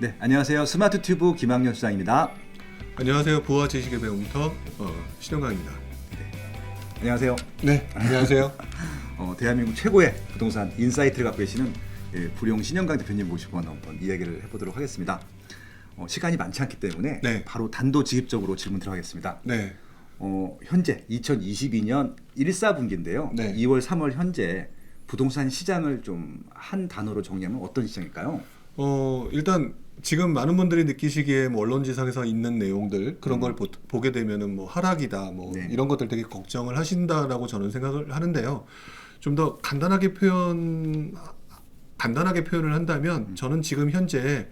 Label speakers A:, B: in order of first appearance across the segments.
A: 네, 안녕하세요. 스마트 튜브 김학년 수장입니다.
B: 안녕하세요. 부와 지식의 배움터 신영광입니다.
A: 안녕하세요.
B: 네, 안녕하세요.
A: 대한민국 최고의 부동산 인사이트를 갖고 계시는 부룡 신영광 대표님 모시고 한번 이야기를 해보도록 하겠습니다. 시간이 많지 않기 때문에
B: 네.
A: 바로 단도직입적으로 질문 들어가겠습니다.
B: 네.
A: 현재 2022년 1사분기인데요.
B: 네.
A: 2월, 3월 현재 부동산 시장을 좀 한 단어로 정리하면 어떤 시장일까요?
B: 일단 지금 많은 분들이 느끼시기에 뭐 언론지상에서 있는 내용들 그런 걸 보게 되면은 뭐 하락이다 뭐
A: 네.
B: 이런 것들 되게 걱정을 하신다라고 저는 생각을 하는데요. 좀 더 간단하게 표현을 한다면 저는 지금 현재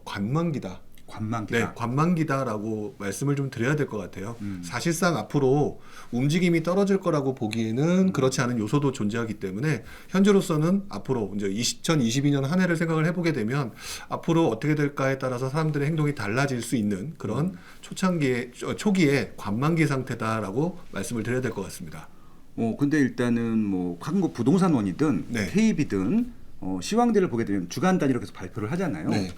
B: 관망기다.
A: 관망기다.
B: 네, 관망기다라고 말씀을 좀 드려야 될 것 같아요. 사실상 앞으로 움직임이 떨어질 거라고 보기에는 그렇지 않은 요소도 존재하기 때문에 현재로서는 앞으로 이제 2022년 한 해를 생각을 해보게 되면 앞으로 어떻게 될까에 따라서 사람들의 행동이 달라질 수 있는 그런 초기의 관망기 상태다라고 말씀을 드려야 될 것 같습니다.
A: 근데 일단은 뭐 한국 부동산원이든
B: 네.
A: KB든 시황들을 보게 되면 주간 단위로 계속 발표를 하잖아요.
B: 네.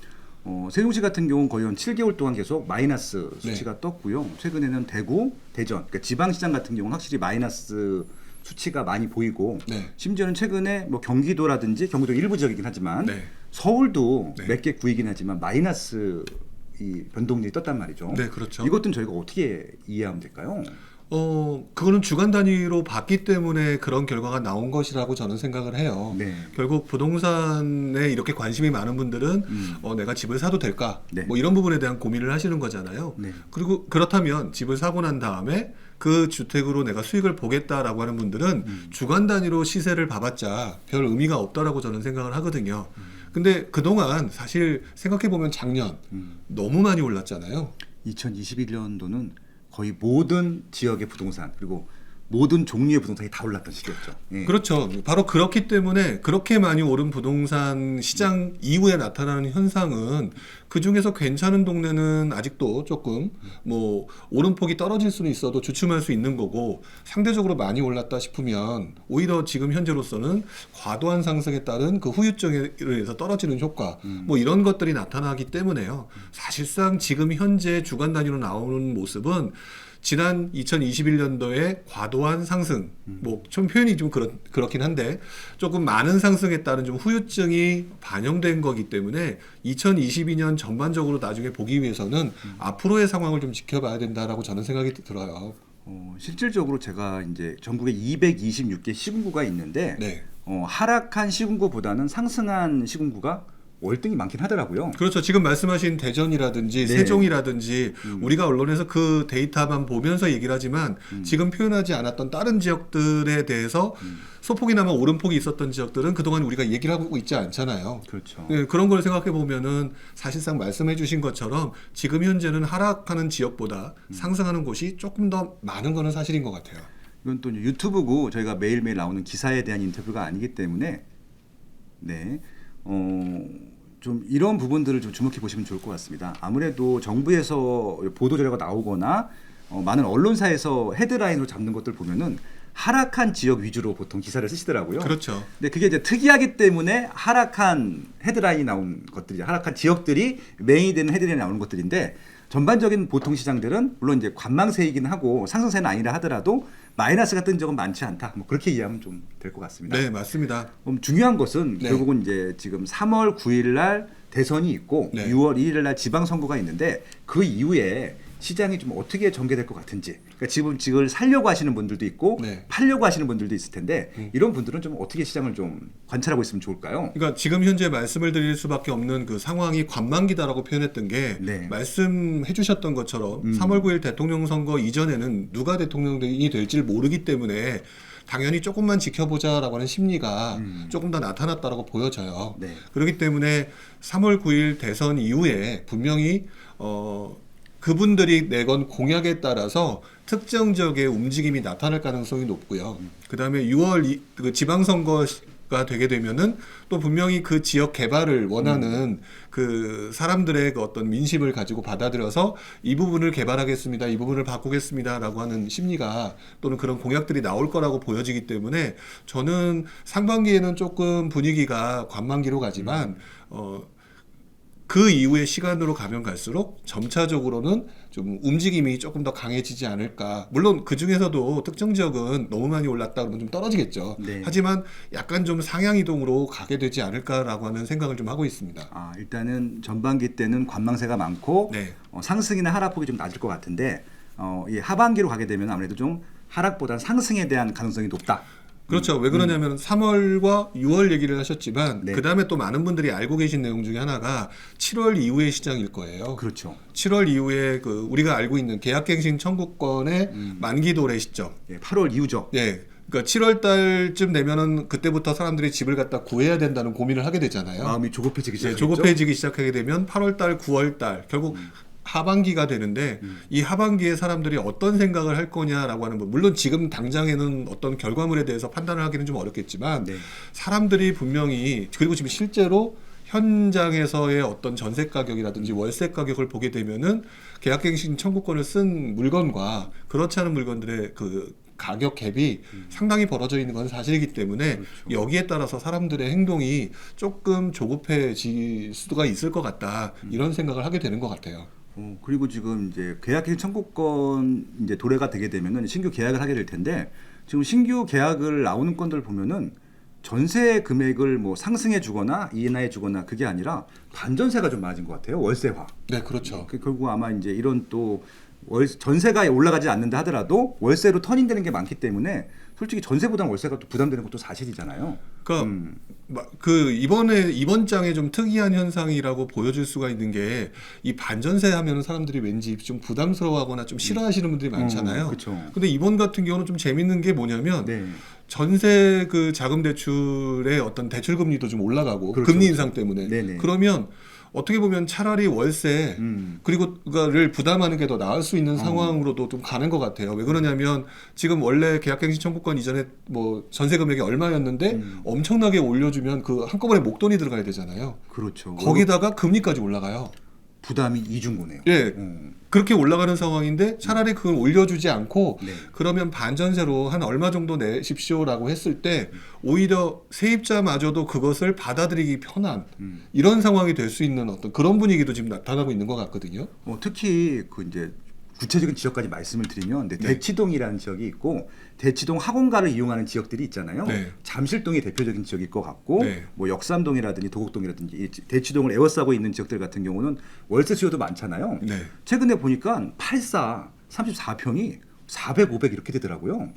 A: 세종시 같은 경우는 거의 한 7개월 동안 계속 마이너스
B: 네.
A: 수치가 떴고요. 최근에는 대구, 대전, 그러니까 지방시장 같은 경우는 확실히 마이너스 수치가 많이 보이고
B: 네.
A: 심지어는 최근에 뭐 경기도라든지 경기도 일부 지역이긴 하지만
B: 네.
A: 서울도
B: 네.
A: 몇 개 구이긴 하지만 마이너스 이 변동률이 떴단 말이죠.
B: 네, 그렇죠.
A: 이것들은 저희가 어떻게 이해하면 될까요?
B: 그거는 주간 단위로 봤기 때문에 그런 결과가 나온 것이라고 저는 생각을 해요.
A: 네.
B: 결국 부동산에 이렇게 관심이 많은 분들은 내가 집을 사도 될까?
A: 네.
B: 뭐 이런 부분에 대한 고민을 하시는 거잖아요.
A: 네.
B: 그리고 그렇다면 집을 사고 난 다음에 그 주택으로 내가 수익을 보겠다라고 하는 분들은 주간 단위로 시세를 봐봤자 별 의미가 없다라고 저는 생각을 하거든요. 근데 그동안 사실 생각해보면 작년 너무 많이 올랐잖아요.
A: 2021년도는 거의 모든 지역의 부동산 그리고 모든 종류의 부동산이 다 올랐던 시기였죠. 예.
B: 그렇죠. 바로 그렇기 때문에 그렇게 많이 오른 부동산 시장 이후에 나타나는 현상은 그 중에서 괜찮은 동네는 아직도 조금 뭐 오름폭이 떨어질 수는 있어도 주춤할 수 있는 거고 상대적으로 많이 올랐다 싶으면 오히려 지금 현재로서는 과도한 상승에 따른 그 후유증에 의해서 떨어지는 효과 뭐 이런 것들이 나타나기 때문에요. 사실상 지금 현재 주간 단위로 나오는 모습은 지난 2021년도에 과도한 상승, 뭐 좀 표현이 좀 그렇긴 한데 조금 많은 상승에 따른 좀 후유증이 반영된 거기 때문에 2022년 전반적으로 나중에 보기 위해서는 앞으로의 상황을 좀 지켜봐야 된다라고 저는 생각이 들어요.
A: 실질적으로 제가 이제 전국에 226개 시군구가 있는데
B: 네.
A: 하락한 시군구보다는 상승한 시군구가 월등히 많긴 하더라고요.
B: 그렇죠. 지금 말씀하신 대전이라든지
A: 네.
B: 세종이라든지 우리가 언론에서 그 데이터만 보면서 얘기를 하지만 지금 표현하지 않았던 다른 지역들에 대해서 소폭이나마 오름폭이 있었던 지역들은 그동안 우리가 얘기를 하고 있지 않잖아요.
A: 그렇죠.
B: 네, 그런 걸 생각해 보면은 사실상 말씀해 주신 것처럼 지금 현재는 하락하는 지역보다 상승하는 곳이 조금 더 많은 거는 사실인 것 같아요.
A: 이건 또 유튜브고 저희가 매일매일 나오는 기사에 대한 인터뷰가 아니기 때문에 네. 좀 이런 부분들을 좀 주목해 보시면 좋을 것 같습니다. 아무래도 정부에서 보도 자료가 나오거나 많은 언론사에서 헤드라인으로 잡는 것들 보면은 하락한 지역 위주로 보통 기사를 쓰시더라고요.
B: 그렇죠.
A: 근데 그게 이제 특이하기 때문에 하락한 헤드라인이 나온 것들이 하락한 지역들이 메인이 되는 헤드라인이 나오는 것들인데 전반적인 보통 시장들은 물론 이제 관망세이긴 하고 상승세는 아니라 하더라도 마이너스가 뜬 적은 많지 않다. 뭐 그렇게 이해하면 좀 될 것 같습니다.
B: 네, 맞습니다.
A: 중요한 것은
B: 네.
A: 결국은 이제 지금 3월 9일 날 대선이 있고
B: 네.
A: 6월 1일 날 지방선거가 있는데 그 이후에 시장이 좀 어떻게 전개될 것 같은지 그러니까 지금 집을 살려고 하시는 분들도 있고
B: 네.
A: 팔려고 하시는 분들도 있을 텐데 이런 분들은 좀 어떻게 시장을 좀 관찰하고 있으면 좋을까요?
B: 그러니까 지금 현재 말씀을 드릴 수밖에 없는 그 상황이 관망기다라고 표현했던 게
A: 네.
B: 말씀해 주셨던 것처럼 3월 9일 대통령 선거 이전에는 누가 대통령이 될지 모르기 때문에 당연히 조금만 지켜보자라고 하는 심리가 조금 더 나타났다라고 보여져요.
A: 네.
B: 그렇기 때문에 3월 9일 대선 이후에 분명히 그분들이 내건 공약에 따라서 특정 지역의 움직임이 나타날 가능성이 높고요. 그다음에 6월 그 지방선거가 되게 되면은 또 분명히 그 지역 개발을 원하는 그 사람들의 그 어떤 민심을 가지고 받아들여서 이 부분을 개발하겠습니다, 이 부분을 바꾸겠습니다라고 하는 심리가 또는 그런 공약들이 나올 거라고 보여지기 때문에 저는 상반기에는 조금 분위기가 관망기로 가지만 그 이후의 시간으로 가면 갈수록 점차적으로는 좀 움직임이 조금 더 강해지지 않을까. 물론 그 중에서도 특정 지역은 너무 많이 올랐다 그러면 좀 떨어지겠죠.
A: 네.
B: 하지만 약간 좀 상향 이동으로 가게 되지 않을까라고 하는 생각을 좀 하고 있습니다.
A: 일단은 전반기 때는 관망세가 많고
B: 네.
A: 상승이나 하락폭이 좀 낮을 것 같은데 이 하반기로 가게 되면 아무래도 좀 하락보다는 상승에 대한 가능성이 높다.
B: 그렇죠. 왜 그러냐면 3월과 6월 얘기를 하셨지만
A: 네.
B: 그 다음에 또 많은 분들이 알고 계신 내용 중에 하나가 7월 이후의 시장일 거예요.
A: 그렇죠.
B: 7월 이후에 그 우리가 알고 있는 계약갱신 청구권의 만기 도래 시점.
A: 예, 8월 이후죠.
B: 예. 그러니까 7월 달쯤 되면은 그때부터 사람들이 집을 갖다 구해야 된다는 고민을 하게 되잖아요.
A: 마음이 조급해지기
B: 예,
A: 시작했죠.
B: 조급해지기 시작하게 되면 8월 달, 9월 달 결국 하반기가 되는데 이 하반기에 사람들이 어떤 생각을 할 거냐라고 하는 부 물론 지금 당장에는 어떤 결과물에 대해서 판단을 하기는 좀 어렵겠지만
A: 네.
B: 사람들이 분명히 그리고 지금 실제로 현장에서의 어떤 전세 가격이라든지 월세 가격을 보게 되면은 계약갱신 청구권을 쓴 물건과 그렇지 않은 물건들의 그 가격 갭이 상당히 벌어져 있는 건 사실이기 때문에
A: 그렇죠.
B: 여기에 따라서 사람들의 행동이 조금 조급해질 수가 있을 것 같다 이런 생각을 하게 되는 것 같아요.
A: 그리고 지금 이제 계약갱신 청구권 이제 도래가 되게 되면은 신규 계약을 하게 될 텐데 지금 신규 계약을 나오는 건들 보면은 전세 금액을 뭐 상승해 주거나 인하해 주거나 그게 아니라 반전세가 좀 많아진 것 같아요. 월세화.
B: 네, 그렇죠.
A: 결국 아마 이제 이런 또 전세가 올라가지 않는다 하더라도 월세로 터닝되는 게 많기 때문에 솔직히 전세보다 월세가 또 부담되는 것도 사실이잖아요.
B: 그러니까 그 이번 장에 좀 특이한 현상이라고 보여줄 수가 있는 게 이 반전세 하면은 사람들이 왠지 좀 부담스러워하거나 좀 싫어하시는 분들이 많잖아요.
A: 그렇죠.
B: 근데 이번 같은 경우는 좀 재밌는 게 뭐냐면
A: 네.
B: 전세 그 자금 대출의 어떤 대출 금리도 좀 올라가고
A: 그렇죠,
B: 금리
A: 그렇죠.
B: 인상 때문에
A: 네네.
B: 그러면 어떻게 보면 차라리 월세 그리고 그거를 부담하는 게 더 나을 수 있는 상황으로도 좀 가는 것 같아요. 왜 그러냐면 지금 원래 계약갱신 청구권 이전에 뭐 전세 금액이 얼마였는데 엄청나게 올려주면 그 한꺼번에 목돈이 들어가야 되잖아요.
A: 그렇죠.
B: 거기다가 금리까지 올라가요.
A: 부담이 이중 거네요.
B: 예. 그렇게 올라가는 상황인데 차라리 그걸 올려주지 않고
A: 네.
B: 그러면 반전세로 한 얼마 정도 내십시오라고 했을 때 오히려 세입자마저도 그것을 받아들이기 편한 이런 상황이 될 수 있는 어떤 그런 분위기도 지금 나타나고 있는 것 같거든요.
A: 특히 그 이제 구체적인 지역까지 말씀을 드리면
B: 네.
A: 대치동이라는 지역이 있고 대치동 학원가를 이용하는 지역들이 있잖아요.
B: 네.
A: 잠실동이 대표적인 지역일 것 같고
B: 네.
A: 뭐 역삼동이라든지 도곡동이라든지 이 대치동을 에워싸고 있는 지역들 같은 경우는 월세 수요도 많잖아요.
B: 네.
A: 최근에 보니까 34평이 400, 500 이렇게 되더라고요.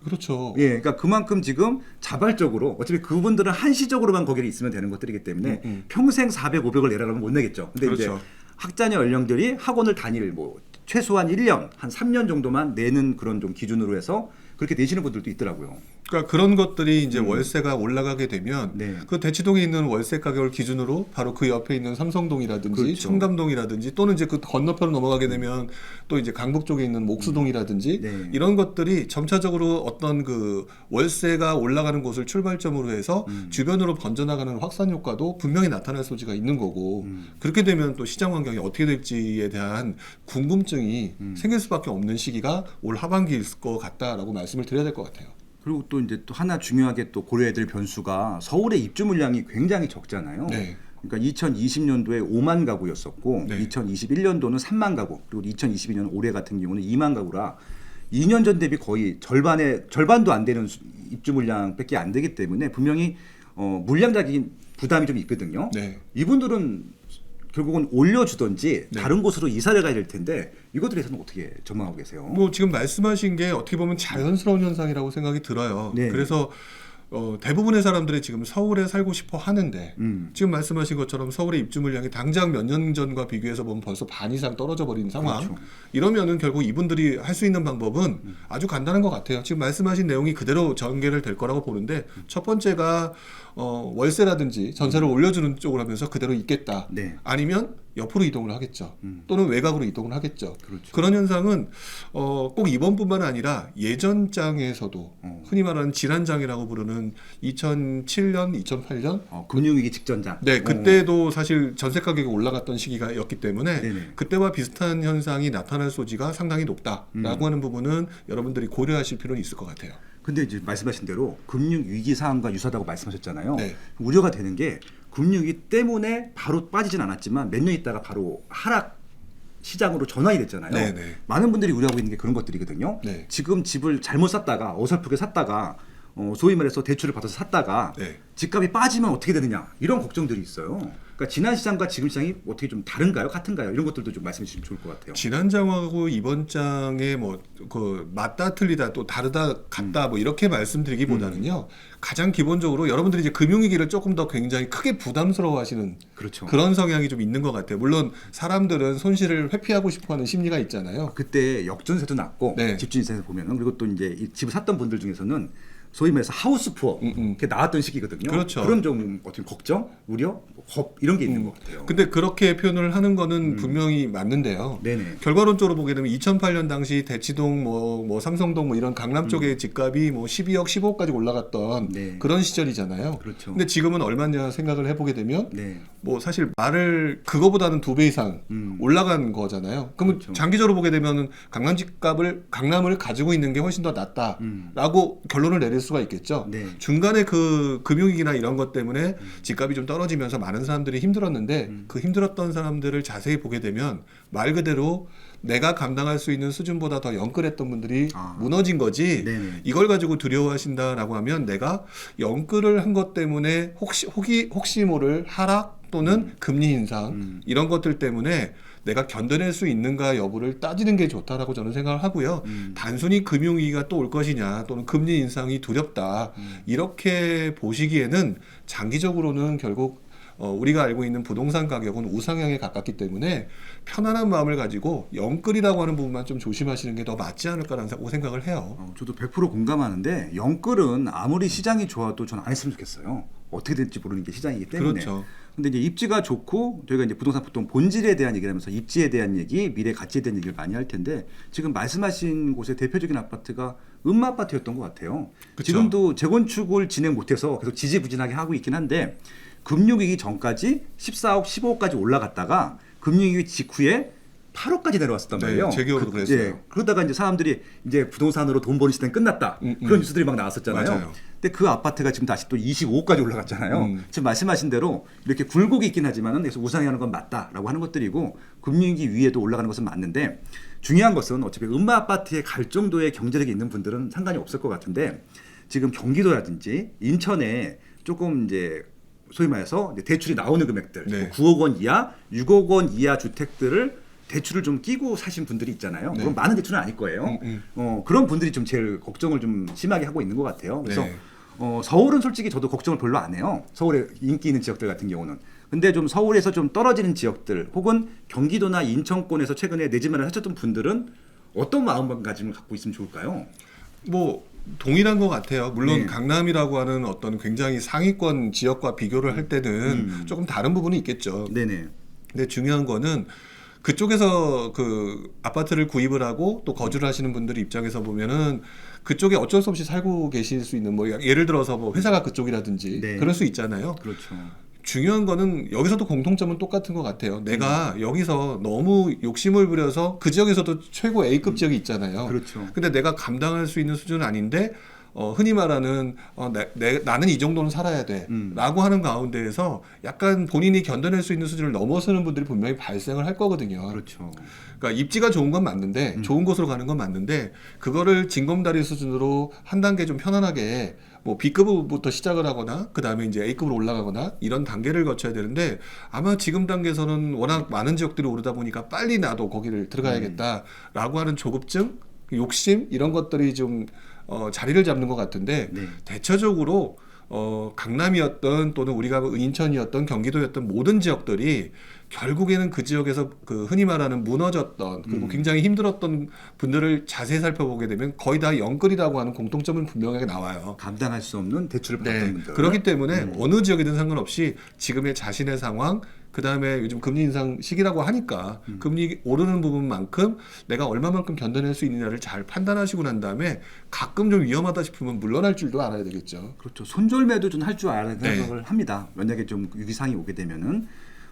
B: 그렇죠.
A: 예, 그러니까 그만큼 지금 자발적으로 어차피 그분들은 한시적으로만 거기에 있으면 되는 것들이기 때문에 평생 400, 500을 내라면 못 내겠죠. 근데
B: 그렇죠.
A: 이제 학자녀 연령들이 학원을 다닐 뭐 최소한 1년, 한 3년 정도만 내는 그런 좀 기준으로 해서 그렇게 내시는 분들도 있더라고요.
B: 그러니까 그런 것들이 이제 월세가 올라가게 되면
A: 네.
B: 그 대치동에 있는 월세 가격을 기준으로 바로 그 옆에 있는 삼성동이라든지
A: 그렇죠.
B: 청담동이라든지 또는 이제 그 건너편으로 넘어가게 되면 또 이제 강북 쪽에 있는 목수동이라든지
A: 네.
B: 이런 것들이 점차적으로 어떤 그 월세가 올라가는 곳을 출발점으로 해서 주변으로 번져나가는 확산 효과도 분명히 나타날 소지가 있는 거고 그렇게 되면 또 시장 환경이 어떻게 될지에 대한 궁금증이 생길 수밖에 없는 시기가 올 하반기일 것 같다라고 말씀을 드려야 될 것 같아요.
A: 그리고 또 이제 또 하나 중요하게 또 고려해야 될 변수가 서울의 입주 물량이 굉장히 적잖아요.
B: 네.
A: 그러니까 2020년도에 5만 가구였었고
B: 네.
A: 2021년도는 3만 가구 그리고 2022년 올해 같은 경우는 2만 가구라 2년 전 대비 거의 절반도 안 되는 입주 물량밖에 안 되기 때문에 분명히 물량적인 부담이 좀 있거든요.
B: 네.
A: 이분들은 결국은 올려주든지
B: 네.
A: 다른 곳으로 이사를 가야 될 텐데 이것들에 대해서는 어떻게 전망하고 계세요?
B: 뭐 지금 말씀하신 게 어떻게 보면 자연스러운 현상이라고 생각이 들어요.
A: 네.
B: 그래서 대부분의 사람들이 지금 서울에 살고 싶어 하는데 지금 말씀하신 것처럼 서울의 입주 물량이 당장 몇 년 전과 비교해서 보면 벌써 반 이상 떨어져 버린 상황.
A: 그렇죠.
B: 이러면은 결국 이분들이 할 수 있는 방법은 아주 간단한 것 같아요. 지금 말씀하신 내용이 그대로 전개를 될 거라고 보는데 첫 번째가 월세라든지 전세를 올려주는 쪽으로 하면서 그대로 있겠다.
A: 네.
B: 아니면 옆으로 이동을 하겠죠. 또는 외곽으로 이동을 하겠죠.
A: 그렇죠.
B: 그런 현상은 꼭 이번뿐만 아니라 예전 장에서도 흔히 말하는 질환장이라고 부르는 2007년, 2008년
A: 금융위기 직전장.
B: 네, 그때도 사실 전세 가격이 올라갔던 시기였기 때문에
A: 네네.
B: 그때와 비슷한 현상이 나타날 소지가 상당히 높다라고 하는 부분은 여러분들이 고려하실 필요는 있을 것 같아요.
A: 근데 이제 말씀하신 대로 금융 위기 상황과 유사하다고 말씀하셨잖아요.
B: 네.
A: 우려가 되는 게 금융위기 때문에 바로 빠지진 않았지만 몇 년 있다가 바로 하락 시장으로 전환이 됐잖아요.
B: 네네.
A: 많은 분들이 우려하고 있는 게 그런 것들이거든요.
B: 네.
A: 지금 집을 잘못 샀다가 어설프게 샀다가 소위 말해서 대출을 받아서 샀다가
B: 네.
A: 집값이 빠지면 어떻게 되느냐 이런 걱정들이 있어요. 그러니까 지난 시장과 지금 시장이 어떻게 좀 다른가요? 같은가요? 이런 것들도 좀 말씀해 주시면 좋을 것 같아요.
B: 지난 장하고 이번 장에 뭐 그 맞다 틀리다 또 다르다 같다 뭐 이렇게 말씀드리기보다는요. 가장 기본적으로 여러분들이 이제 금융위기를 조금 더 굉장히 크게 부담스러워하시는
A: 그렇죠.
B: 그런 성향이 좀 있는 것 같아요. 물론 사람들은 손실을 회피하고 싶어하는 심리가 있잖아요.
A: 그때 역전세도 났고
B: 네.
A: 집주인세에서 보면은 그리고 또 이제 이 집을 샀던 분들 중에서는 소위 말해서 하우스 푸어 이렇게 나왔던 시기거든요.
B: 그렇죠.
A: 그런 좀 어떻게 걱정, 우려, 겁 이런 게 있는 것 같아요.
B: 근데 그렇게 표현을 하는 거는 분명히 맞는데요.
A: 네네.
B: 결과론적으로 보게 되면 2008년 당시 대치동 뭐 삼성동 뭐 이런 강남 쪽의 집값이 뭐 12억, 15억까지 올라갔던
A: 네.
B: 그런 시절이잖아요.
A: 그렇죠.
B: 근데 지금은 얼마냐 생각을 해보게 되면
A: 네.
B: 뭐 사실 말을 그거보다는 2배 이상 올라간 거잖아요. 그러면
A: 그렇죠.
B: 장기적으로 보게 되면은 강남 집값을 강남을 가지고 있는 게 훨씬 더 낫다라고 결론을 내릴 수가 있겠죠.
A: 네.
B: 중간에 그 금융위기나 이런 것 때문에 집값이 좀 떨어지면서 많은 사람들이 힘들었는데 그 힘들었던 사람들을 자세히 보게 되면 말 그대로 내가 감당할 수 있는 수준보다 더 영끌했던 분들이 무너진 거지.
A: 네네.
B: 이걸 가지고 두려워하신다라고 하면 내가 영끌을 한 것 때문에 혹시 모를 하락 또는 금리 인상 이런 것들 때문에 내가 견뎌낼 수 있는가 여부를 따지는 게 좋다라고 저는 생각을 하고요. 단순히 금융위기가 또 올 것이냐 또는 금리 인상이 두렵다 이렇게 보시기에는 장기적으로는 결국 우리가 알고 있는 부동산 가격은 우상향에 가깝기 때문에 편안한 마음을 가지고 영끌이라고 하는 부분만 좀 조심하시는 게 더 맞지 않을까라는 생각을 해요.
A: 저도 100% 공감하는데 영끌은 아무리 시장이 좋아도 저는 안 했으면 좋겠어요. 어떻게 될지 모르는 게 시장이기 때문에.
B: 그렇죠.
A: 근데 이제 입지가 좋고 저희가 이제 부동산 보통 본질에 대한 얘기를 하면서 입지에 대한 얘기, 미래 가치에 대한 얘기를 많이 할 텐데 지금 말씀하신 곳의 대표적인 아파트가 음마아파트였던 것 같아요.
B: 그쵸.
A: 지금도 재건축을 진행 못해서 계속 지지부진하게 하고 있긴 한데 금융위기 전까지 14억, 15억까지 올라갔다가 금융위기 직후에 8억까지 내려왔었단
B: 네,
A: 말이에요.
B: 제 기억으로 그랬어요.
A: 그러다가 이제 사람들이 이제 부동산으로 돈 버는 시대는 끝났다. 그런 뉴스들이 막 나왔었잖아요.
B: 맞아요.
A: 근데 그 아파트가 지금 다시 또 25억까지 올라갔잖아요. 지금 말씀하신 대로 이렇게 굴곡이 있긴 하지만은 계속 우상향하는 건 맞다라고 하는 것들이고 금융위기 위에도 올라가는 것은 맞는데 중요한 것은 어차피 음마 아파트에 갈 정도의 경제력이 있는 분들은 상관이 없을 것 같은데 지금 경기도라든지 인천에 조금 이제 소위 말해서 이제 대출이 나오는 금액들
B: 네.
A: 9억 원 이하, 6억 원 이하 주택들을 대출을 좀 끼고 사신 분들이 있잖아요.
B: 네.
A: 그럼 많은 대출은 아닐 거예요. 그런 분들이 좀 제일 걱정을 좀 심하게 하고 있는 것 같아요. 그래서
B: 네.
A: 서울은 솔직히 저도 걱정을 별로 안 해요. 서울에 인기 있는 지역들 같은 경우는. 근데 좀 서울에서 좀 떨어지는 지역들 혹은 경기도나 인천권에서 최근에 내 집 마련을 하셨던 분들은 어떤 마음가짐을 갖고 있으면 좋을까요?
B: 뭐 동일한 것 같아요. 물론
A: 네.
B: 강남이라고 하는 어떤 굉장히 상위권 지역과 비교를 할 때는 조금 다른 부분이 있겠죠.
A: 네네.
B: 근데 중요한 거는 그쪽에서 그 아파트를 구입을 하고 또 거주를 하시는 분들 입장에서 보면은 그쪽에 어쩔 수 없이 살고 계실 수 있는 뭐 예를 들어서 뭐 회사가 그쪽이라든지
A: 네.
B: 그럴 수 있잖아요.
A: 그렇죠.
B: 중요한 거는 여기서도 공통점은 똑같은 것 같아요. 내가 여기서 너무 욕심을 부려서 그 지역에서도 최고 A급 지역이 있잖아요.
A: 그렇죠.
B: 근데 내가 감당할 수 있는 수준은 아닌데 흔히 말하는 나는 이 정도는 살아야 돼 라고 하는 가운데에서 약간 본인이 견뎌낼 수 있는 수준을 넘어서는 분들이 분명히 발생을 할 거거든요.
A: 그렇죠.
B: 그러니까 입지가 좋은 건 맞는데 좋은 곳으로 가는 건 맞는데 그거를 징검다리 수준으로 한 단계 좀 편안하게 뭐 B급부터 시작을 하거나 그 다음에 이제 A급으로 올라가거나 이런 단계를 거쳐야 되는데 아마 지금 단계에서는 워낙 많은 지역들이 오르다 보니까 빨리 나도 거기를 들어가야겠다라고 하는 조급증, 욕심 이런 것들이 좀 자리를 잡는 것 같은데
A: 네.
B: 대체적으로 강남이었던 또는 우리가 인천이었던 경기도였던 모든 지역들이 결국에는 그 지역에서 그 흔히 말하는 무너졌던 그리고 굉장히 힘들었던 분들을 자세히 살펴보게 되면 거의 다 영끌이라고 하는 공통점은 분명하게 나와요.
A: 감당할 수 없는 대출을 받았던
B: 네.
A: 분들.
B: 그렇기 때문에 어느 지역이든 상관없이 지금의 자신의 상황 그 다음에 요즘 금리 인상 시기라고 하니까 금리 오르는 부분만큼 내가 얼마만큼 견뎌낼 수 있느냐를 잘 판단하시고 난 다음에 가끔 좀 위험하다 싶으면 물러날 줄도 알아야 되겠죠.
A: 그렇죠. 손절매도 좀 할 줄 알아야
B: 네.
A: 생각을 합니다. 만약에 좀 위기상이 오게 되면은.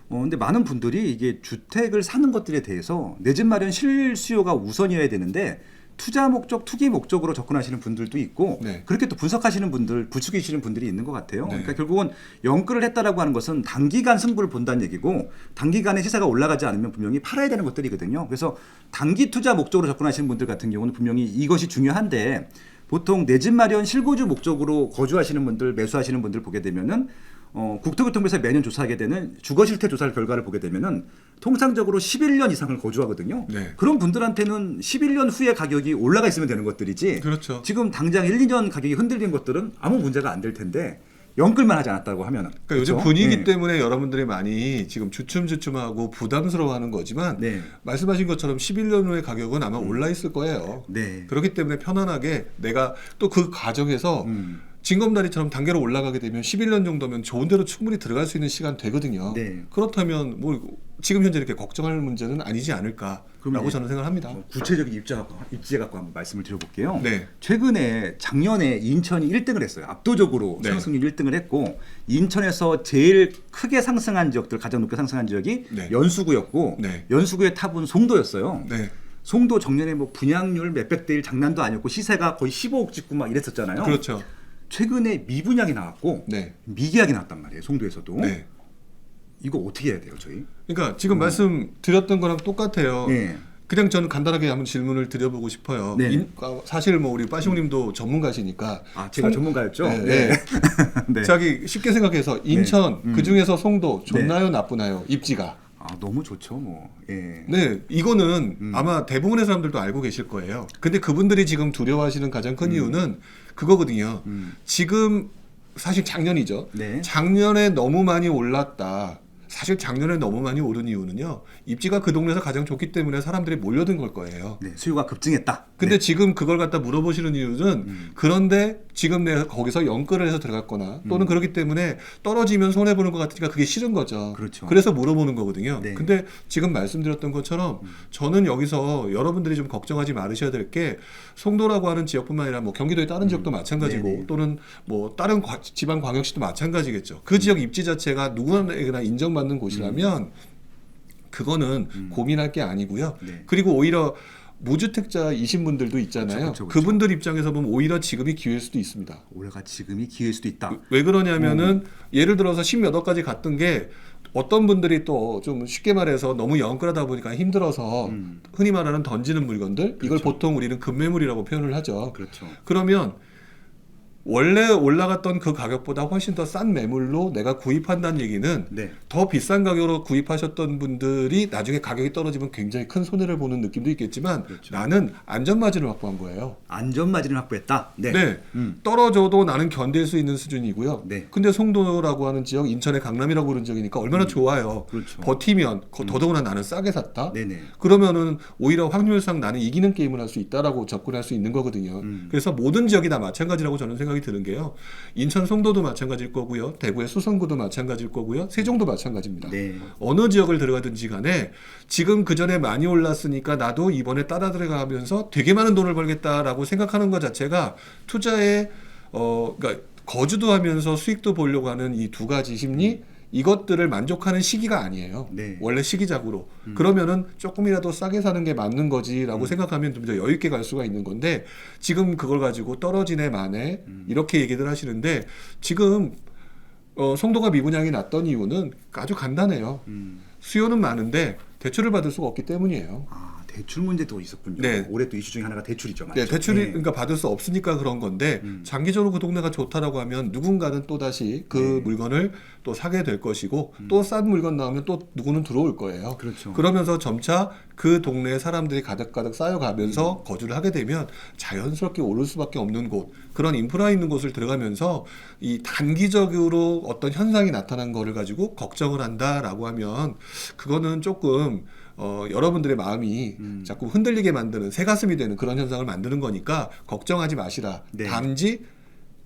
A: 근데 많은 분들이 이게 주택을 사는 것들에 대해서 내 집 마련 실수요가 우선이어야 되는데 투자 목적, 투기 목적으로 접근하시는 분들도 있고
B: 네.
A: 그렇게 또 분석하시는 분들, 부추기시는 분들이 있는 것 같아요.
B: 네.
A: 그러니까 결국은 연끌을 했다라고 하는 것은 단기간 승부를 본다는 얘기고 단기간에 시세가 올라가지 않으면 분명히 팔아야 되는 것들이거든요. 그래서 단기 투자 목적으로 접근하시는 분들 같은 경우는 분명히 이것이 중요한데 보통 내 집 마련 실거주 목적으로 거주하시는 분들, 매수하시는 분들 보게 되면은 국토교통부에서 매년 조사하게 되는 주거실태 조사 결과를 보게 되면은 통상적으로 11년 이상을 거주하거든요.
B: 네.
A: 그런 분들한테는 11년 후에 가격이 올라가 있으면 되는 것들이지.
B: 그렇죠.
A: 지금 당장 1, 2년 가격이 흔들린 것들은 아무 문제가 안 될 텐데 연끌만 하지 않았다고 하면은.
B: 그러니까 요즘
A: 그렇죠?
B: 분위기
A: 네.
B: 때문에 여러분들이 많이 지금 주춤주춤하고 부담스러워하는 거지만
A: 네.
B: 말씀하신 것처럼 11년 후의 가격은 아마 올라 있을 거예요.
A: 네.
B: 그렇기 때문에 편안하게 내가 또 그 과정에서 징검다리처럼 단계로 올라가게 되면 11년 정도면 좋은 데로 충분히 들어갈 수 있는 시간 되거든요.
A: 네.
B: 그렇다면 뭐 지금 현재 이렇게 걱정할 문제는 아니지 않을까라고
A: 그럼
B: 저는 생각합니다.
A: 구체적인 입지에 갖고 한번 말씀을 드려볼게요.
B: 네.
A: 최근에 작년에 인천이 1등을 했어요. 압도적으로
B: 네.
A: 상승률 1등을 했고 인천에서 제일 크게 상승한 지역들, 가장 높게 상승한 지역이
B: 네.
A: 연수구였고
B: 네.
A: 연수구의 탑은 송도였어요.
B: 네.
A: 송도 정년에 뭐 분양률 몇백 대 1 장난도 아니었고 시세가 거의 15억 찍고 막 이랬었잖아요.
B: 그렇죠.
A: 최근에 미분양이 나왔고
B: 네.
A: 미계약이 나왔단 말이에요. 송도에서도.
B: 네.
A: 이거 어떻게 해야 돼요, 저희?
B: 그러니까 지금 말씀드렸던 거랑 똑같아요.
A: 네.
B: 그냥 저는 간단하게 한번 질문을 드려보고 싶어요.
A: 네.
B: 사실 뭐 우리 빠시오님도 전문가시니까.
A: 아, 제가 전문가였죠?
B: 네.
A: 네.
B: 네.
A: 네.
B: 자기 쉽게 생각해서 인천 그 중에서 송도
A: 네.
B: 좋나요, 나쁘나요? 입지가.
A: 아, 너무 좋죠, 뭐. 예.
B: 네, 이거는 아마 대부분의 사람들도 알고 계실 거예요. 근데 그분들이 지금 두려워하시는 가장 큰 이유는 그거거든요. 지금 사실 작년이죠.
A: 네.
B: 작년에 너무 많이 올랐다. 사실 작년에 너무 많이 오른 이유는요. 입지가 그 동네에서 가장 좋기 때문에 사람들이 몰려든 걸 거예요.
A: 네, 수요가 급증했다.
B: 근데
A: 네.
B: 지금 그걸 갖다 물어보시는 이유는 그런데 지금 내가 거기서 연끌을 해서 들어갔거나 또는 그렇기 때문에 떨어지면 손해보는 것 같으니까 그게 싫은 거죠.
A: 그렇죠.
B: 그래서 물어보는 거거든요.
A: 네.
B: 근데 지금 말씀드렸던 것처럼 저는 여기서 여러분들이 좀 걱정하지 말으셔야 될 게 송도라고 하는 지역뿐만 아니라 뭐 경기도의 다른 지역도 마찬가지고
A: 네네.
B: 또는 뭐 다른 지방 광역시도 마찬가지겠죠. 그 지역 입지 자체가 누구나 인정받는 곳이라면 그거는 고민할 게 아니고요.
A: 네.
B: 그리고 오히려 무주택자이신 분들도 있잖아요.
A: 그쵸, 그쵸.
B: 그분들 입장에서 보면 오히려 지금이 기회일 수도 있습니다.
A: 올해가 지금이 기회일 수도 있다.
B: 왜 그러냐면은 예를 들어서 10몇 억까지 갔던 게 어떤 분들이 또 좀 쉽게 말해서 너무 영끌하다 보니까 힘들어서 흔히 말하는 던지는 물건들 이걸 보통 우리는 급매물이라고 표현을 하죠.
A: 그렇죠.
B: 그러면 원래 올라갔던 그 가격보다 훨씬 더 싼 매물로 내가 구입한다는 얘기는
A: 네.
B: 더 비싼 가격으로 구입하셨던 분들이 나중에 가격이 떨어지면 굉장히 큰 손해를 보는 느낌도 있겠지만
A: 그렇죠.
B: 나는 안전마진을 확보한 거예요.
A: 안전마진을 확보했다. 네.
B: 네. 떨어져도 나는 견딜 수 있는 수준이고요.
A: 네.
B: 근데 송도라고 하는 지역, 인천의 강남이라고 그런 지역이니까 얼마나 좋아요.
A: 그렇죠.
B: 버티면 더더구나 나는 싸게 샀다.
A: 네네.
B: 그러면은 오히려 확률상 나는 이기는 게임을 할 수 있다라고 접근할 수 있는 거거든요. 그래서 모든 지역이 다 마찬가지라고 저는 생각이 드는 게요. 인천 송도도 마찬가지일 거고요. 대구의 수성구도 마찬가지일 거고요. 세종도 마찬가지입니다.
A: 네.
B: 어느 지역을 들어가든지 간에 지금 그 전에 많이 올랐으니까 나도 이번에 따라 들어가면서 되게 많은 돈을 벌겠다라고 생각하는 것 자체가 투자에 그러니까 거주도 하면서 수익도 보려고 하는 이 두 가지 심리 이것들을 만족하는 시기가 아니에요.
A: 네.
B: 원래 시기적으로. 그러면은 조금이라도 싸게 사는 게 맞는 거지라고 생각하면 좀 더 여유 있게 갈 수가 있는 건데 지금 그걸 가지고 떨어지네 마네 이렇게 얘기들 하시는데 지금 송도가 미분양이 났던 이유는 아주 간단해요. 수요는 많은데 대출을 받을 수가 없기 때문이에요.
A: 아, 대출 문제도 있었군요.
B: 네.
A: 올해 또 이슈 중에 하나가 대출이죠. 맞죠?
B: 네, 대출이
A: 네.
B: 그러니까 받을 수 없으니까 그런 건데 장기적으로 그 동네가 좋다라고 하면 누군가는 또 다시 그
A: 네.
B: 물건을 또 사게 될 것이고 또 싼 물건 나오면 또 누구는 들어올 거예요.
A: 그렇죠.
B: 그러면서 점차 그 동네에 사람들이 가득가득 쌓여가면서 거주를 하게 되면 자연스럽게 오를 수밖에 없는 곳 그런 인프라 있는 곳을 들어가면서 이 단기적으로 어떤 현상이 나타난 거를 가지고 걱정을 한다라고 하면 그거는 조금 여러분들의 마음이 자꾸 흔들리게 만드는 새가슴이 되는 그런 현상을 만드는 거니까 걱정하지 마시라.
A: 네.
B: 단지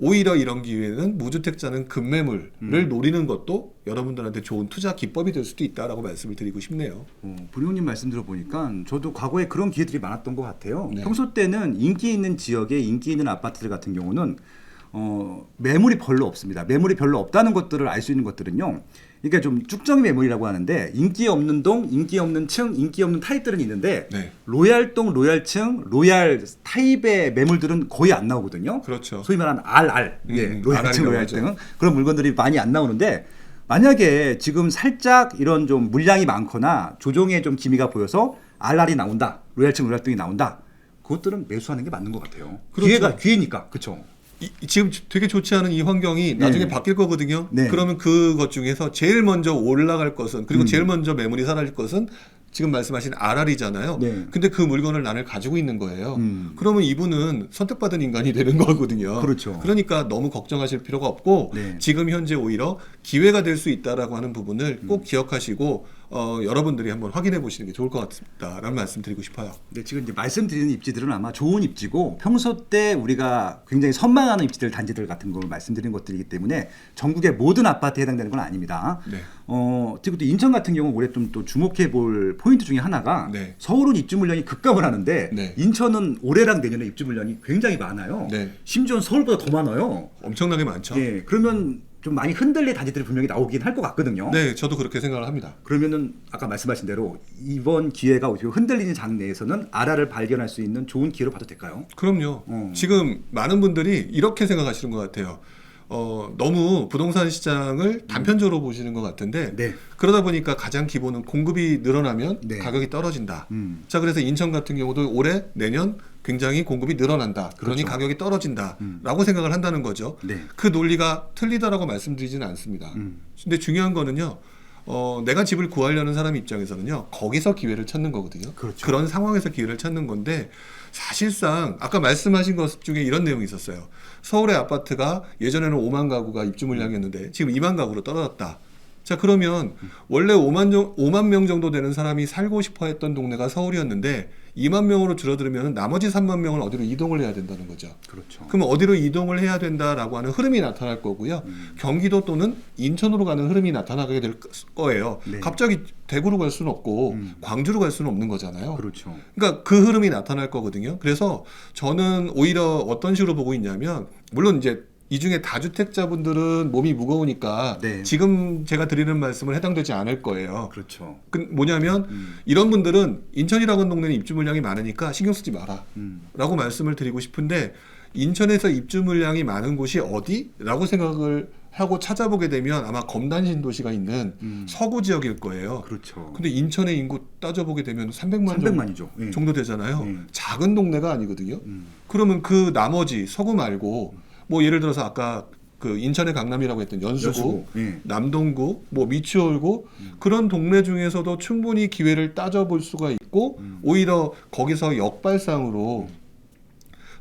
B: 오히려 이런 기회는 무주택자는 급매물을 노리는 것도 여러분들한테 좋은 투자 기법이 될 수도 있다라고 말씀을 드리고 싶네요.
A: 부룡님 말씀 들어보니까 저도 과거에 그런 기회들이 많았던 것 같아요.
B: 네.
A: 평소 때는 인기 있는 지역에 인기 있는 아파트들 같은 경우는 매물이 별로 없습니다. 매물이 별로 없다는 것들을 알 수 있는 것들은요. 그러니까 좀 쭉정이 매물이라고 하는데 인기 없는 동, 인기 없는 층, 인기 없는 타입들은 있는데
B: 네.
A: 로얄동, 로얄층, 로얄 타입의 매물들은 거의 안 나오거든요.
B: 그렇죠.
A: 소위 말하는 RR, 예, 로얄층,
B: RR 이라고
A: 로얄층 그런 물건들이 많이 안 나오는데 만약에 지금 살짝 이런 좀 물량이 많거나 조정에 좀 기미가 보여서 RR이 나온다, 로얄층, 로얄등이 나온다. 그것들은 매수하는 게 맞는 것 같아요.
B: 그렇죠.
A: 기회니까, 그렇죠.
B: 지금 되게 좋지 않은 이 환경이 나중에 바뀔 거거든요.
A: 네.
B: 그러면 그것 중에서 제일 먼저 올라갈 것은 그리고 제일 먼저 매물이 사라질 것은 지금 말씀하신 RR이잖아요.
A: 네.
B: 근데 그 물건을 나는 가지고 있는 거예요. 그러면 이분은 선택받은 인간이 되는 거거든요.
A: 그렇죠.
B: 그러니까 너무 걱정하실 필요가 없고
A: 네.
B: 지금 현재 오히려 기회가 될 수 있다라고 하는 부분을 꼭 기억하시고 여러분들이 한번 확인해 보시는 게 좋을 것 같다라는 말씀 드리고 싶어요.
A: 네, 지금 이제 말씀드리는 입지들은 아마 좋은 입지고 평소 때 우리가 굉장히 선망하는 입지들, 단지들 같은 걸 말씀드리는 것들이기 때문에 전국의 모든 아파트에 해당되는 건 아닙니다.
B: 네.
A: 그리고 또 인천 같은 경우 올해 좀 또 주목해 볼 포인트 중에 하나가
B: 네.
A: 서울은 입주 물량이 급감을 하는데
B: 네.
A: 인천은 올해랑 내년에 입주 물량이 굉장히 많아요.
B: 네.
A: 심지어는 서울보다 더 많아요.
B: 엄청나게 많죠.
A: 예, 그러면 좀 많이 흔들릴 단지들이 분명히 나오긴 할 것 같거든요.
B: 네, 저도 그렇게 생각을 합니다.
A: 그러면은 아까 말씀하신 대로 이번 기회가 흔들리는 장내에서는 RR을 발견할 수 있는 좋은 기회로 봐도 될까요?
B: 그럼요. 지금 많은 분들이 이렇게 생각하시는 것 같아요. 너무 부동산 시장을 단편적으로 보시는 것 같은데
A: 네.
B: 그러다 보니까 가장 기본은 공급이 늘어나면
A: 네.
B: 가격이 떨어진다. 자, 그래서 인천 같은 경우도 올해 내년 굉장히 공급이 늘어난다. 그러니
A: 그렇죠.
B: 가격이 떨어진다라고 생각을 한다는 거죠.
A: 네.
B: 그 논리가 틀리다라고 말씀드리지는 않습니다. 근데 중요한 거는요. 내가 집을 구하려는 사람 입장에서는요. 거기서 기회를 찾는 거거든요.
A: 그렇죠.
B: 그런 상황에서 기회를 찾는 건데 사실상 아까 말씀하신 것 중에 이런 내용이 있었어요. 서울의 아파트가 예전에는 5만 가구가 입주 물량이었는데 지금 2만 가구로 떨어졌다. 자, 그러면 원래 5만 명 정도 되는 사람이 살고 싶어 했던 동네가 서울이었는데 2만 명으로 줄어들면 나머지 3만 명은 어디로 이동을 해야 된다는 거죠.
A: 그렇죠.
B: 그럼 어디로 이동을 해야 된다라고 하는 흐름이 나타날 거고요. 경기도 또는 인천으로 가는 흐름이 나타나게 될 거예요.
A: 네.
B: 갑자기 대구로 갈 수는 없고 광주로 갈 수는 없는 거잖아요.
A: 그렇죠.
B: 그러니까 그 흐름이 나타날 거거든요. 그래서 저는 오히려 어떤 식으로 보고 있냐면 물론 이제 이 중에 다주택자분들은 몸이 무거우니까
A: 네.
B: 지금 제가 드리는 말씀은 해당되지 않을 거예요.
A: 그렇죠.
B: 뭐냐면 이런 분들은 인천이라는 동네는 입주 물량이 많으니까 신경 쓰지 마라 라고 말씀을 드리고 싶은데 인천에서 입주 물량이 많은 곳이 어디라고 생각을 하고 찾아보게 되면 아마 검단 신도시가 있는 서구 지역일 거예요.
A: 그렇죠.
B: 근데 인천의 인구 따져보게 되면
A: 300만이죠. 예.
B: 정도 되잖아요.
A: 예.
B: 작은 동네가 아니거든요. 그러면 그 나머지 서구 말고 뭐 예를 들어서 아까 그 인천의 강남이라고 했던 연수구,
A: 예.
B: 남동구, 뭐 미추홀구 그런 동네 중에서도 충분히 기회를 따져볼 수가 있고 오히려 거기서 역발상으로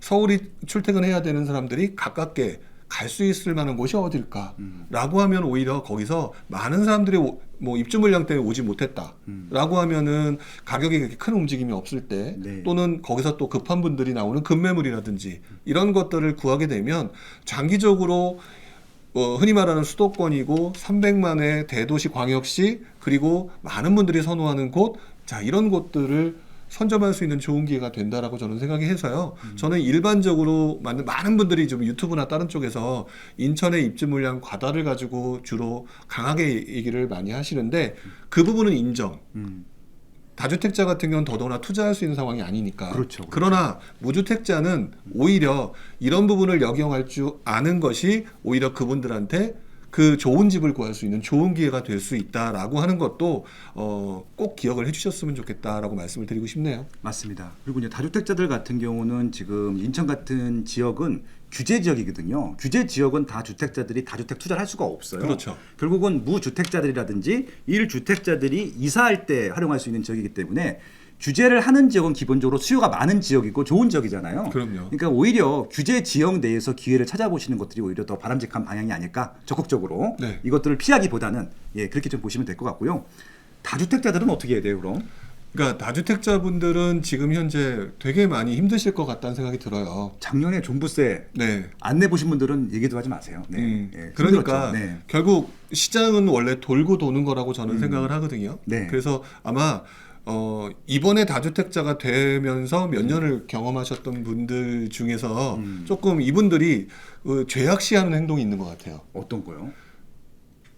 B: 서울이 출퇴근해야 되는 사람들이 가깝게 갈 수 있을 만한 곳이 어딜까라고 하면 오히려 거기서 많은 사람들이 뭐 입주 물량 때문에 오지 못했다라고 하면은 가격이 그렇게 큰 움직임이 없을 때
A: 네.
B: 또는 거기서 또 급한 분들이 나오는 급매물이라든지 이런 것들을 구하게 되면 장기적으로 흔히 말하는 수도권이고 300만의 대도시 광역시 그리고 많은 분들이 선호하는 곳, 자 이런 곳들을 선점할 수 있는 좋은 기회가 된다라고 저는 생각이 해서요. 저는 일반적으로 많은 분들이 좀 유튜브나 다른 쪽에서 인천의 입주 물량 과다를 가지고 주로 강하게 얘기를 많이 하시는데 그 부분은 인정. 다주택자 같은 경우는 더더구나 투자할 수 있는 상황이 아니니까.
A: 그렇죠.
B: 그러나 무주택자는 오히려 이런 부분을 역용할 줄 아는 것이 오히려 그분들한테 그 좋은 집을 구할 수 있는 좋은 기회가 될 수 있다라고 하는 것도 꼭 기억을 해주셨으면 좋겠다라고 말씀을 드리고 싶네요.
A: 맞습니다. 그리고 이제 다주택자들 같은 경우는 지금 인천 같은 지역은 규제 지역이거든요. 규제 지역은 다주택자들이 다주택 투자를 할 수가 없어요.
B: 그렇죠.
A: 결국은 무주택자들이라든지 1주택자들이 이사할 때 활용할 수 있는 지역이기 때문에 규제를 하는 지역은 기본적으로 수요가 많은 지역이고 좋은 지역이잖아요.
B: 그럼요.
A: 그러니까 오히려 규제 지역 내에서 기회를 찾아보시는 것들이 오히려 더 바람직한 방향이 아닐까 적극적으로
B: 네.
A: 이것들을 피하기보다는 그렇게 좀 보시면 될 것 같고요. 다주택자들은 어떻게 해야 돼요, 그럼?
B: 그러니까 다주택자분들은 지금 현재 되게 많이 힘드실 것 같다는 생각이 들어요.
A: 작년에 종부세
B: 네.
A: 안 내보신 분들은 얘기도 하지 마세요. 네.
B: 그러니까
A: 힘들었죠. 네.
B: 결국 시장은 원래 돌고 도는 거라고 저는 생각을 하거든요.
A: 네.
B: 그래서 아마 이번에 다주택자가 되면서 몇 년을 경험하셨던 분들 중에서 조금 이분들이 죄악시하는 행동이 있는 것 같아요.
A: 어떤 거요?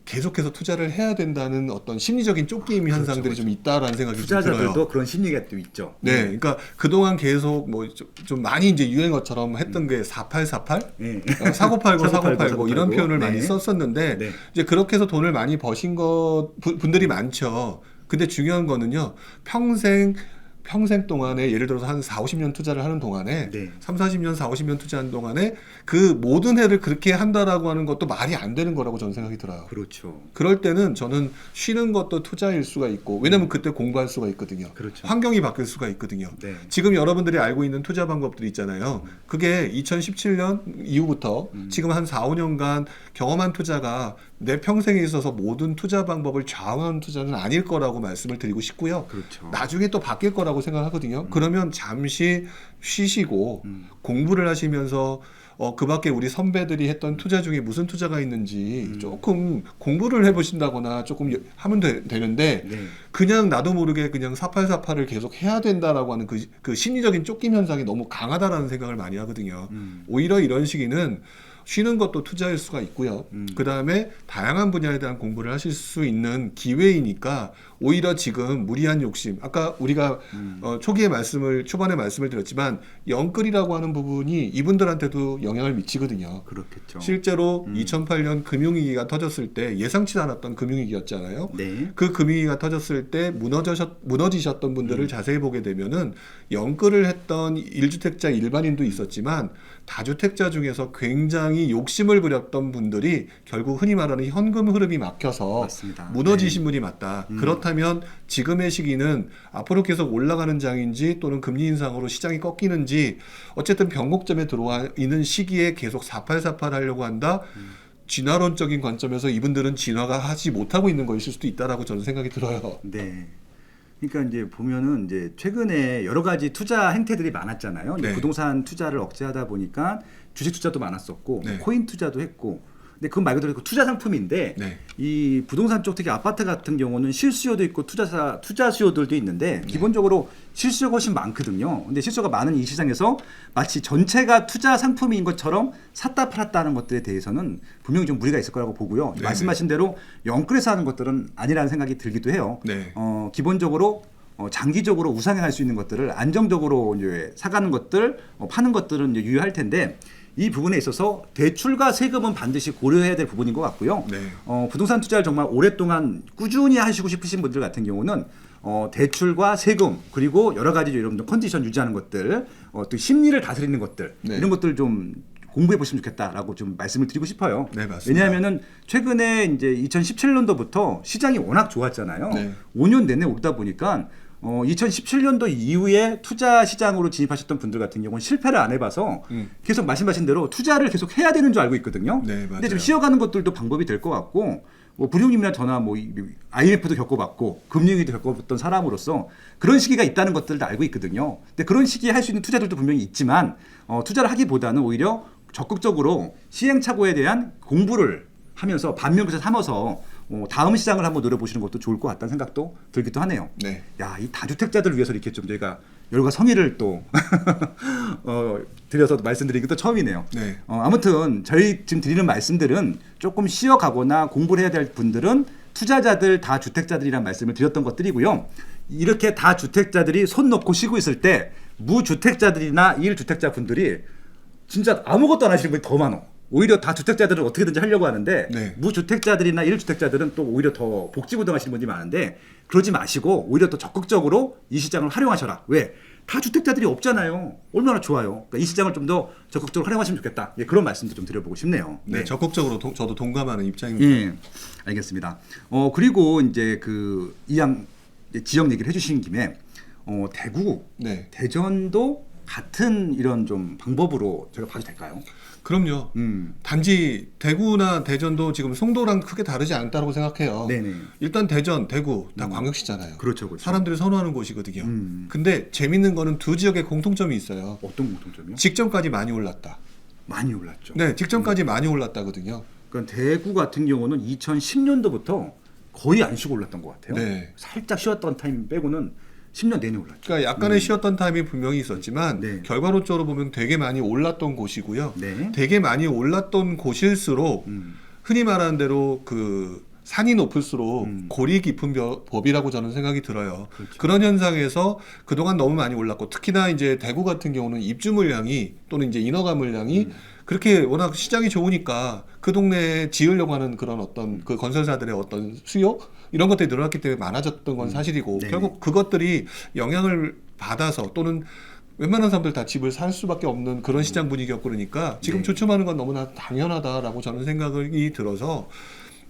B: 계속해서 투자를 해야 된다는 어떤 심리적인 쫓김 현상들이 좀 있다라는 생각이 좀 들어요.
A: 투자자들도 그런 심리가 또 있죠.
B: 네, 그러니까 그동안 계속 뭐 좀 많이 이제 유행어처럼 했던 게 4848,
A: 네.
B: 사고 팔고 사고
A: 49,
B: 팔고 이런 표현을
A: 네.
B: 많이 썼었는데
A: 네.
B: 이제 그렇게 해서 돈을 많이 버신 분들이 많죠. 근데 중요한 거는요, 평생 동안에 예를 들어서 한 4, 50년 투자를 하는 동안에
A: 네.
B: 3, 40년, 4, 50년 투자한 동안에 그 모든 해를 그렇게 한다라고 하는 것도 말이 안 되는 거라고 저는 생각이 들어요.
A: 그렇죠.
B: 그럴 때는 저는 쉬는 것도 투자일 수가 있고, 왜냐면 그때 공부할 수가 있거든요.
A: 그렇죠.
B: 환경이 바뀔 수가 있거든요.
A: 네.
B: 지금 여러분들이 알고 있는 투자 방법들이 있잖아요. 그게 2017년 이후부터 지금 한 4, 5년간 경험한 투자가 내 평생에 있어서 모든 투자 방법을 좌우하는 투자는 아닐 거라고 말씀을 드리고 싶고요.
A: 그렇죠.
B: 나중에 또 바뀔 거라고 생각하거든요. 그러면 잠시 쉬시고 공부를 하시면서 그 밖에 우리 선배들이 했던 투자 중에 무슨 투자가 있는지 조금 공부를 해보신다거나 조금 하면 되는데
A: 네.
B: 그냥 나도 모르게 그냥 4848을 계속 해야 된다라고 하는 그 심리적인 쫓김 현상이 너무 강하다라는 생각을 많이 하거든요. 오히려 이런 시기는 쉬는 것도 투자일 수가 있고요. 그 다음에 다양한 분야에 대한 공부를 하실 수 있는 기회이니까 오히려 지금 무리한 욕심, 아까 우리가 초반에 말씀을 드렸지만 영끌이라고 하는 부분이 이분들한테도 영향을 미치거든요.
A: 그렇겠죠.
B: 실제로 2008년 금융위기가 터졌을 때 예상치 않았던 금융위기였잖아요.
A: 네.
B: 그 금융위기가 터졌을 때 무너지셨던 분들을 자세히 보게 되면은 영끌을 했던 1주택자 일반인도 있었지만 다주택자 중에서 굉장히 욕심을 부렸던 분들이 결국 흔히 말하는 현금 흐름이 막혀서
A: 맞습니다.
B: 무너지신 분이 맞다. 그렇다면 지금의 시기는 앞으로 계속 올라가는 장인지 또는 금리 인상으로 시장이 꺾이는지 어쨌든 변곡점에 들어와 있는 시기에 계속 4848 하려고 한다. 진화론적인 관점에서 이분들은 진화가 하지 못하고 있는 것일 수도 있다라고 저는 생각이 들어요.
A: 네. 그러니까 이제 보면은 이제 최근에 여러 가지 투자 행태들이 많았잖아요. 이제
B: 네.
A: 부동산 투자를 억제하다 보니까 주식 투자도 많았었고
B: 네.
A: 코인 투자도 했고. 근데 그건 말 그대로 투자 상품인데
B: 네.
A: 이 부동산 쪽 특히 아파트 같은 경우는 실수요도 있고 투자 수요들도 있는데 기본적으로 실수요가 훨씬 많거든요. 근데 실수요가 많은 이 시장에서 마치 전체가 투자 상품인 것처럼 샀다 팔았다 하는 것들에 대해서는 분명히 좀 무리가 있을 거라고 보고요.
B: 네네.
A: 말씀하신 대로 영끌에서 하는 것들은 아니라는 생각이 들기도 해요.
B: 네.
A: 기본적으로 장기적으로 우상향할 수 있는 것들을 안정적으로 이제 사가는 것들, 파는 것들은 이제 유효할 텐데 이 부분에 있어서 대출과 세금은 반드시 고려해야 될 부분인 것 같고요.
B: 네.
A: 부동산 투자를 정말 오랫동안 꾸준히 하시고 싶으신 분들 같은 경우는 대출과 세금 그리고 여러 가지 여러분들 컨디션 유지하는 것들, 또 심리를 다스리는 것들
B: 네.
A: 이런 것들 좀 공부해 보시면 좋겠다라고 좀 말씀을 드리고 싶어요.
B: 네, 맞습니다.
A: 왜냐하면은 최근에 이제 2017년도부터 시장이 워낙 좋았잖아요.
B: 네.
A: 5년 내내 오다 보니까 2017년도 이후에 투자 시장으로 진입하셨던 분들 같은 경우는 실패를 안 해봐서 계속 말씀하신 대로 투자를 계속 해야 되는 줄 알고 있거든요.
B: 네,
A: 근데 좀
B: 맞아요.
A: 쉬어가는 것들도 방법이 될 것 같고 뭐 불용임이나 저나 뭐 IMF도 겪어봤고 금융위기도 겪어봤던 사람으로서 그런 시기가 있다는 것들을 알고 있거든요. 근데 그런 시기에 할 수 있는 투자들도 분명히 있지만 투자를 하기보다는 오히려 적극적으로 시행착오에 대한 공부를 하면서 반면교사 삼아서 다음 시장을 한번 노려보시는 것도 좋을 것 같다는 생각도 들기도 하네요.
B: 네.
A: 야, 이 다주택자들을 위해서 이렇게 좀 저희가 열과 성의를 또 드려서 말씀드리는 게 또 처음이네요.
B: 네.
A: 아무튼 저희 지금 드리는 말씀들은 조금 쉬어가거나 공부를 해야 될 분들은 투자자들 다주택자들이란 말씀을 드렸던 것들이고요. 이렇게 다주택자들이 손 놓고 쉬고 있을 때 무주택자들이나 1주택자 분들이 진짜 아무것도 안 하시는 분이 더 많아. 오히려 다주택자들은 어떻게든지 하려고 하는데
B: 네.
A: 무주택자들이나 1주택자들은 또 오히려 더 복지부동하시는 분들이 많은데 그러지 마시고 오히려 더 적극적으로 이 시장을 활용하셔라. 왜? 다주택자들이 없잖아요. 얼마나 좋아요. 그러니까 이 시장을 좀 더 적극적으로 활용하시면 좋겠다. 예, 그런 말씀도 좀 드려보고 싶네요.
B: 네, 적극적으로 저도 동감하는 입장입니다.
A: 예, 알겠습니다. 그리고 이제 그 이양 지역 얘기를 해주신 김에 대구,
B: 네.
A: 대전도 같은 이런 좀 방법으로 제가 봐도 될까요?
B: 그럼요. 단지 대구나 대전도 지금 송도랑 크게 다르지 않다고 생각해요.
A: 네네.
B: 일단 대전, 대구 다 광역시잖아요.
A: 그렇죠, 그렇죠.
B: 사람들이 선호하는 곳이거든요. 근데 재밌는 거는 두 지역에 공통점이 있어요.
A: 어떤 공통점이요?
B: 직전까지 많이 올랐다.
A: 많이 올랐죠.
B: 네, 직전까지 많이 올랐다거든요.
A: 그러니까 대구 같은 경우는 2010년도부터 거의 안 쉬고 올랐던 것 같아요.
B: 네.
A: 살짝 쉬었던 타임 빼고는 10년 내내 올랐죠.
B: 그러니까 약간의 쉬었던 타임이 분명히 있었지만
A: 네.
B: 결과론적으로 보면 되게 많이 올랐던 곳이고요.
A: 네.
B: 되게 많이 올랐던 곳일수록 흔히 말하는 대로 그 산이 높을수록 골이 깊은 법이라고 저는 생각이 들어요.
A: 그렇죠.
B: 그런 현상에서 그동안 너무 많이 올랐고 특히나 이제 대구 같은 경우는 입주 물량이 또는 이제 인허가 물량이 그렇게 워낙 시장이 좋으니까 그 동네에 지으려고 하는 그런 어떤 그 건설사들의 어떤 수요 이런 것들이 늘어났기 때문에 많아졌던 건 사실이고
A: 네.
B: 결국 그것들이 영향을 받아서 또는 웬만한 사람들 다 집을 살 수밖에 없는 그런 시장 분위기였고 그러니까 지금
A: 네.
B: 주춤하는 건 너무나 당연하다라고 저는 생각이 들어서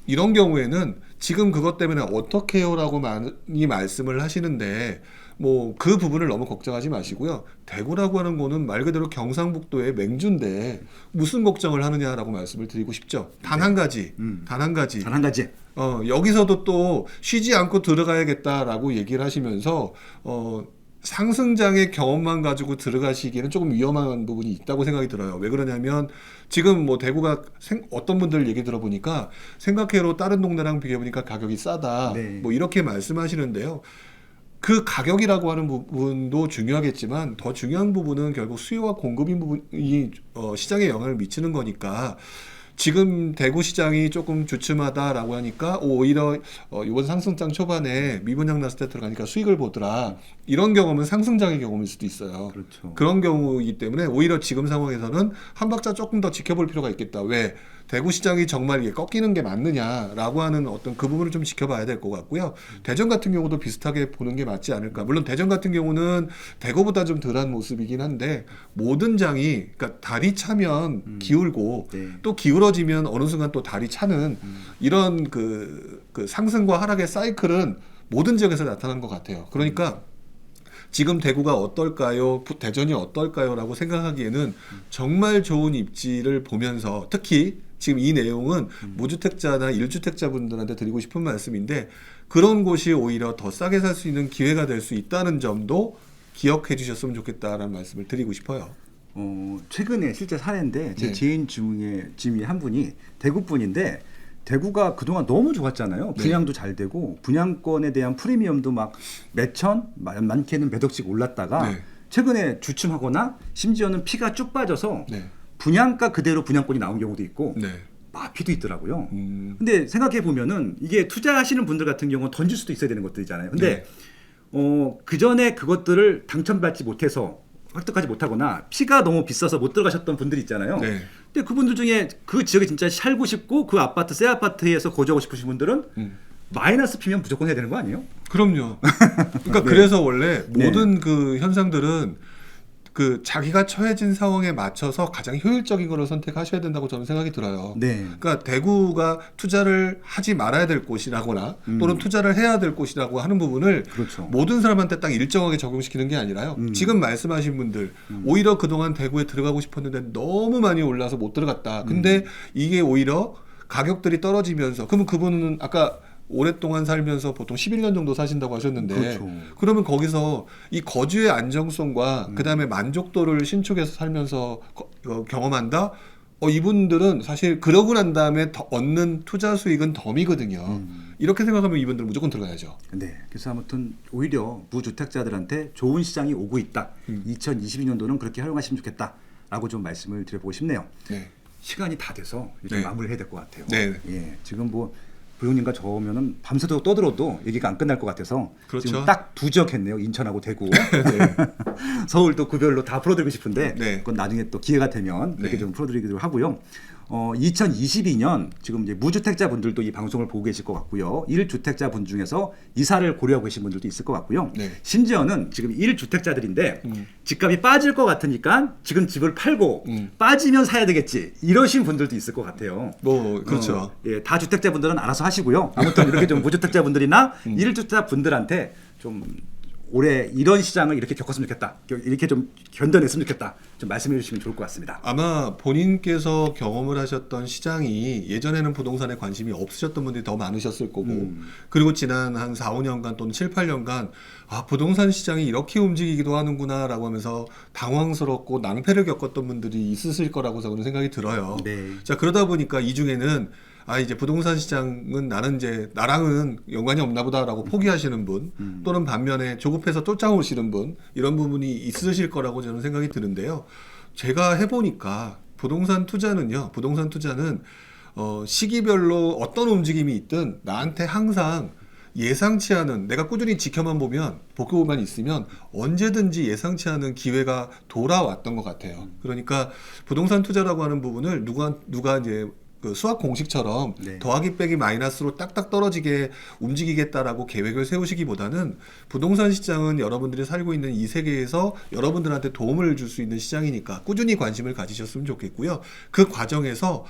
B: 이런 경우에는 지금 그것 때문에 어떻게 해요라고 많이 말씀을 하시는데 뭐 그 부분을 너무 걱정하지 마시고요. 대구라고 하는 거는 말 그대로 경상북도의 맹주인데 무슨 걱정을 하느냐라고 말씀을 드리고 싶죠. 단 한 가지, 단 한 가지.
A: 단 한 가지.
B: 여기서도 또 쉬지 않고 들어가야겠다라고 얘기를 하시면서 상승장의 경험만 가지고 들어가시기에는 조금 위험한 부분이 있다고 생각이 들어요. 왜 그러냐면 지금 뭐 대구가 어떤 분들 얘기 들어보니까 생각해로 다른 동네랑 비교해보니까 가격이 싸다.
A: 네.
B: 뭐 이렇게 말씀하시는데요. 그 가격이라고 하는 부분도 중요하겠지만 더 중요한 부분은 결국 수요와 공급인 부분이 시장에 영향을 미치는 거니까 지금 대구 시장이 조금 주춤하다라고 하니까 오히려 이번 상승장 초반에 미분양 났을 때 들어가니까 수익을 보더라. 이런 경험은 상승장의 경험일 수도 있어요.
A: 그렇죠.
B: 그런 경우이기 때문에 오히려 지금 상황에서는 한 박자 조금 더 지켜볼 필요가 있겠다. 왜? 대구 시장이 정말 이게 꺾이는 게 맞느냐라고 하는 어떤 그 부분을 좀 지켜봐야 될 것 같고요. 대전 같은 경우도 비슷하게 보는 게 맞지 않을까. 물론 대전 같은 경우는 대구보다 좀 덜한 모습이긴 한데 모든 장이 그러니까 다리 차면 기울고
A: 네.
B: 또 기울어지면 어느 순간 또 다리 차는 이런 그 상승과 하락의 사이클은 모든 지역에서 나타난 것 같아요. 그러니까 지금 대구가 어떨까요? 대전이 어떨까요? 라고 생각하기에는 정말 좋은 입지를 보면서 특히 지금 이 내용은 무주택자나 1주택자 분들한테 드리고 싶은 말씀인데 그런 곳이 오히려 더 싸게 살 수 있는 기회가 될 수 있다는 점도 기억해 주셨으면 좋겠다라는 말씀을 드리고 싶어요.
A: 최근에 실제 사례인데 제
B: 네.
A: 지인 중에 한 분이 대구 분인데 대구가 그동안 너무 좋았잖아요. 분양도 잘 되고 분양권에 대한 프리미엄도 막 몇천, 많게는 몇 억씩 올랐다가
B: 네.
A: 최근에 주춤하거나 심지어는 피가 쭉 빠져서
B: 네.
A: 분양가 그대로 분양권이 나온 경우도 있고
B: 네.
A: 마피도 있더라고요. 근데 생각해 보면은 이게 투자하시는 분들 같은 경우는 던질 수도 있어야 되는 것들이잖아요. 근데 그 전에 그것들을 당첨받지 못해서 획득하지 못하거나 피가 너무 비싸서 못 들어가셨던 분들이 있잖아요.
B: 네.
A: 근데 그분들 중에 그 지역에 진짜 살고 싶고 그 아파트 새 아파트에서 거주하고 싶으신 분들은 마이너스 피면 무조건 해야 되는 거 아니에요?
B: 그럼요. 그러니까
A: 네.
B: 그래서 원래
A: 네.
B: 모든 그 현상들은 그 자기가 처해진 상황에 맞춰서 가장 효율적인 거를 선택하셔야 된다고 저는 생각이 들어요.
A: 네.
B: 그러니까 대구가 투자를 하지 말아야 될 곳이라거나 또는 투자를 해야 될 곳이라고 하는 부분을
A: 그렇죠.
B: 모든 사람한테 딱 일정하게 적용시키는 게 아니라요. 지금 말씀하신 분들 오히려 그동안 대구에 들어가고 싶었는데 너무 많이 올라서 못 들어갔다. 근데 이게 오히려 가격들이 떨어지면서 그러면 그분은 아까 오랫동안 살면서 보통 11년 정도 사신다고 하셨는데
A: 그렇죠.
B: 그러면 거기서 이 거주의 안정성과 그다음에 만족도를 신축해서 살면서 경험한다? 이분들은 사실 그러고 난 다음에 더 얻는 투자 수익은 덤이거든요. 이렇게 생각하면 이분들은 무조건 들어가야죠.
A: 네. 그래서 아무튼 오히려 무주택자들한테 좋은 시장이 오고 있다. 2022년도는 그렇게 활용하시면 좋겠다라고 좀 말씀을 드려보고 싶네요.
B: 네.
A: 시간이 다 돼서 이제
B: 네.
A: 마무리해야 될 것 같아요.
B: 네.
A: 예, 지금 뭐 부용님과 저면은 밤새도록 떠들어도 얘기가 안 끝날 것 같아서
B: 그렇죠.
A: 지금 딱 두 지역 했네요. 인천하고 대구. 서울도 구별로 다 풀어드리고 싶은데
B: 네.
A: 그건 나중에 또 기회가 되면 이렇게
B: 네.
A: 좀 풀어드리기로 하고요. 2022년 지금 이제 무주택자 분들도 이 방송을 보고 계실 것 같고요. 1주택자 분 중에서 이사를 고려하고 계신 분들도 있을 것 같고요.
B: 네.
A: 심지어는 지금 1주택자들인데 집값이 빠질 것 같으니까 지금 집을 팔고 빠지면 사야 되겠지 이러신 분들도 있을 것 같아요.
B: 뭐 그렇죠.
A: 예, 다주택자 분들은 알아서 하시고요. 아무튼 이렇게 좀 무주택자 분들이나 1주택자 분들한테 좀 올해 이런 시장을 이렇게 겪었으면 좋겠다. 이렇게 좀 견뎌냈으면 좋겠다. 좀 말씀해 주시면 좋을 것 같습니다.
B: 아마 본인께서 경험을 하셨던 시장이 예전에는 부동산에 관심이 없으셨던 분들이 더 많으셨을 거고 그리고 지난 한 4, 5년간 또는 7, 8년간 부동산 시장이 이렇게 움직이기도 하는구나 라고 하면서 당황스럽고 낭패를 겪었던 분들이 있으실 거라고 저는 생각이 들어요.
A: 네.
B: 자 그러다 보니까 이 중에는 아 이제 부동산 시장은 나는 이제 나랑은 연관이 없나 보다라고 포기하시는 분 또는 반면에 조급해서 쫓아오시는 분 이런 부분이 있으실 거라고 저는 생각이 드는데요. 제가 해보니까 부동산 투자는 시기별로 어떤 움직임이 있든 나한테 항상 예상치 않은 내가 꾸준히 지켜만 보면 보고만 있으면 언제든지 예상치 않은 기회가 돌아왔던 것 같아요. 그러니까 부동산 투자라고 하는 부분을 누가 이제 그 수학 공식처럼
A: 네.
B: 더하기 빼기 마이너스로 딱딱 떨어지게 움직이겠다라고 계획을 세우시기보다는 부동산 시장은 여러분들이 살고 있는 이 세계에서 여러분들한테 도움을 줄 수 있는 시장이니까 꾸준히 관심을 가지셨으면 좋겠고요. 그 과정에서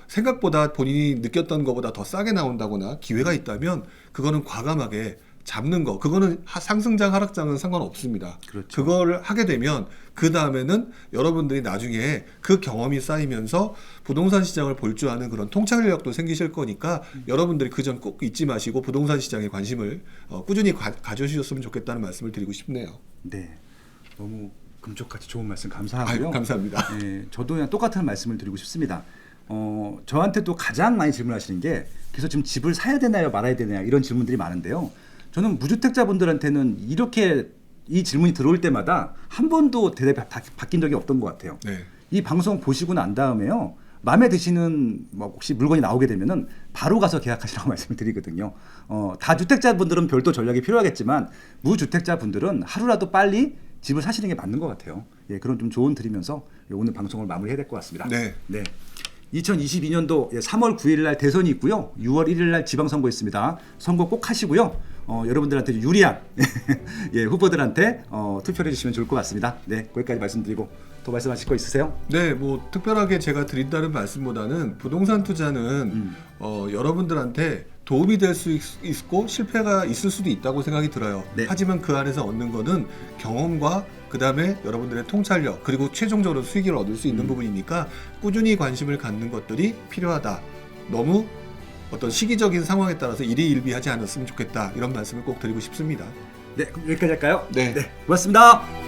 B: 생각보다 본인이 느꼈던 것보다 더 싸게 나온다거나 기회가 있다면 그거는 과감하게 잡는 거, 그거는 상승장 하락장은 상관없습니다.
A: 그렇죠.
B: 그걸 하게 되면 그 다음에는 여러분들이 나중에 그 경험이 쌓이면서 부동산 시장을 볼 줄 아는 그런 통찰력도 생기실 거니까 여러분들이 그 점 꼭 잊지 마시고 부동산 시장에 관심을 꾸준히 가져주셨으면 좋겠다는 말씀을 드리고 싶네요.
A: 네, 너무 금쪽같이 좋은 말씀 감사하고요.
B: 아유, 감사합니다.
A: 네, 저도 그냥 똑같은 말씀을 드리고 싶습니다. 저한테도 가장 많이 질문하시는 게 그래서 지금 집을 사야 되나요, 말아야 되나요 이런 질문들이 많은데요. 저는 무주택자분들한테는 이렇게 이 질문이 들어올 때마다 한 번도 대답이 바뀐 적이 없던 것 같아요.
B: 네.
A: 이 방송 보시고 난 다음에요. 마음에 드시는 뭐 혹시 물건이 나오게 되면은 바로 가서 계약하시라고 말씀을 드리거든요. 다주택자분들은 별도 전략이 필요하겠지만 무주택자분들은 하루라도 빨리 집을 사시는 게 맞는 것 같아요. 예, 그런 좀 조언 드리면서 오늘 방송을 마무리해야 될 것 같습니다.
B: 네.
A: 2022년도 3월 9일 날 대선이 있고요. 6월 1일 날 지방선거 있습니다. 선거 꼭 하시고요. 여러분들한테 유리한 예, 후보들한테 투표를 해주시면 좋을 것 같습니다. 네, 거기까지 말씀드리고 더 말씀하실 거 있으세요?
B: 네, 뭐 특별하게 제가 드린다는 말씀보다는 부동산 투자는 여러분들한테 도움이 될 수 있고 실패가 있을 수도 있다고 생각이 들어요.
A: 네.
B: 하지만 그 안에서 얻는 거는 경험과 그 다음에 여러분들의 통찰력 그리고 최종적으로 수익을 얻을 수 있는 부분이니까 꾸준히 관심을 갖는 것들이 필요하다. 너무 어떤 시기적인 상황에 따라서 일희일비하지 않았으면 좋겠다. 이런 말씀을 꼭 드리고 싶습니다.
A: 네, 그럼 여기까지 할까요?
B: 네.
A: 고맙습니다.